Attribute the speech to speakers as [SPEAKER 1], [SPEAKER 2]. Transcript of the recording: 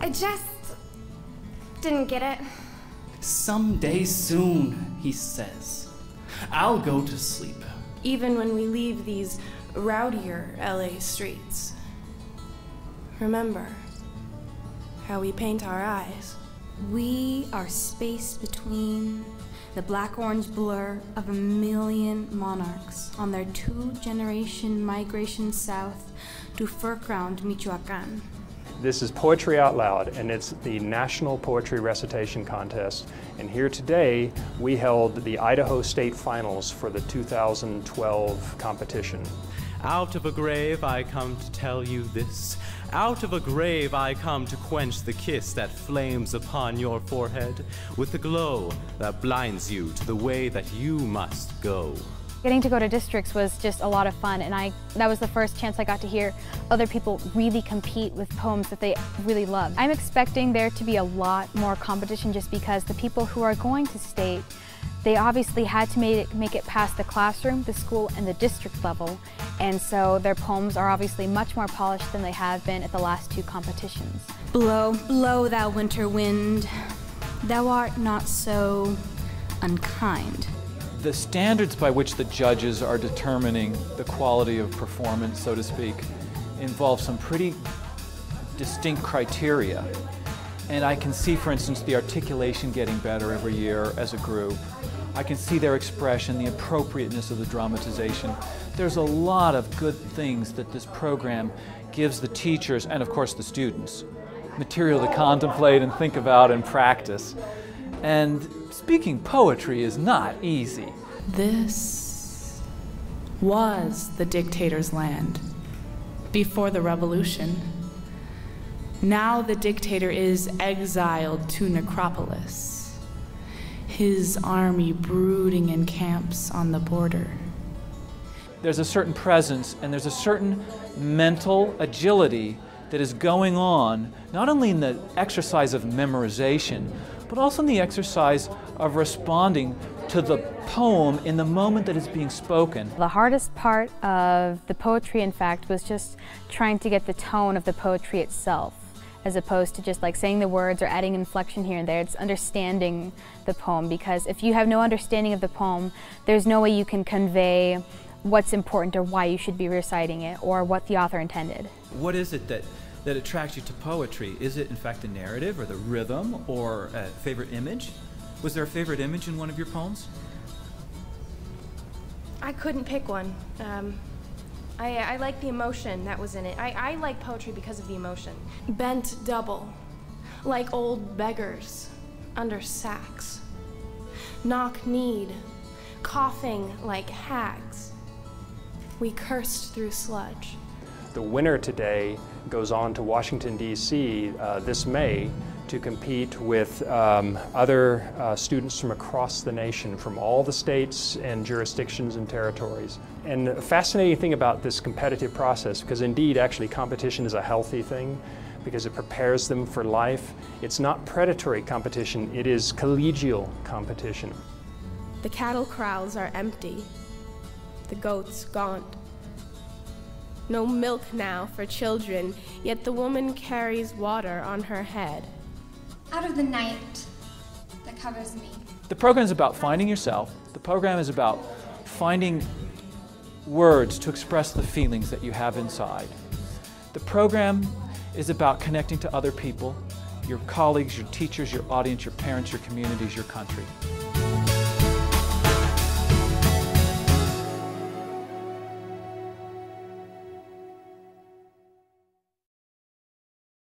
[SPEAKER 1] I just didn't get it.
[SPEAKER 2] Someday soon, he says. I'll go to sleep.
[SPEAKER 3] Even when we leave these rowdier LA streets, remember how we paint our eyes.
[SPEAKER 4] We are space between the black-orange blur of a million monarchs on their 2-generation migration south to fur-crowned Michoacan.
[SPEAKER 5] This is Poetry Out Loud, and it's the National Poetry Recitation Contest. And here today, we held the Idaho State Finals for the 2012 competition.
[SPEAKER 6] Out of a grave I come to tell you this. Out of a grave I come to quench the kiss that flames upon your forehead with the glow that blinds you to the way that you must go.
[SPEAKER 7] Getting to go to districts was just a lot of fun, and that was the first chance I got to hear other people really compete with poems that they really loved. I'm expecting there to be a lot more competition just because the people who are going to state, they obviously had to make it past the classroom, the school, and the district level, and so their poems are obviously much more polished than they have been at the last 2 competitions.
[SPEAKER 4] Blow, blow, thou winter wind, thou art not so unkind.
[SPEAKER 8] The standards by which the judges are determining the quality of performance, so to speak, involve some pretty distinct criteria. And I can see, for instance, the articulation getting better every year as a group. I can see their expression, the appropriateness of the dramatization. There's a lot of good things that this program gives the teachers, and of course the students, material to contemplate and think about and practice. And speaking poetry is not easy.
[SPEAKER 3] This was the dictator's land before the revolution. Now the dictator is exiled to necropolis, his army brooding in camps on the border.
[SPEAKER 8] There's a certain presence and there's a certain mental agility that is going on, not only in the exercise of memorization, but also in the exercise of responding to the poem in the moment that is being spoken.
[SPEAKER 7] The hardest part of the poetry, in fact, was just trying to get the tone of the poetry itself, as opposed to just like saying the words or adding inflection here and there. It's understanding the poem, because if you have no understanding of the poem, there's no way you can convey what's important or why you should be reciting it or what the author intended.
[SPEAKER 9] What is it that attracts you to poetry? Is it in fact the narrative or the rhythm or a favorite image? Was there a favorite image in one of your poems?
[SPEAKER 3] I couldn't pick one. I like the emotion that was in it. I like poetry because of the emotion. Bent double, like old beggars under sacks. Knock-kneed, coughing like hags. We cursed through sludge.
[SPEAKER 5] The winner today goes on to Washington, D.C. This May to compete with other students from across the nation, from all the states and jurisdictions and territories. And the fascinating thing about this competitive process, because indeed actually competition is a healthy thing, because it prepares them for life. It's not predatory competition, it is collegial competition.
[SPEAKER 3] The cattle kraals are empty, the goats gaunt. No milk now for children, yet the woman carries water on her head.
[SPEAKER 1] Out of the night that covers me.
[SPEAKER 8] The program is about finding yourself. The program is about finding words to express the feelings that you have inside. The program is about connecting to other people, your colleagues, your teachers, your audience, your parents, your communities, your country.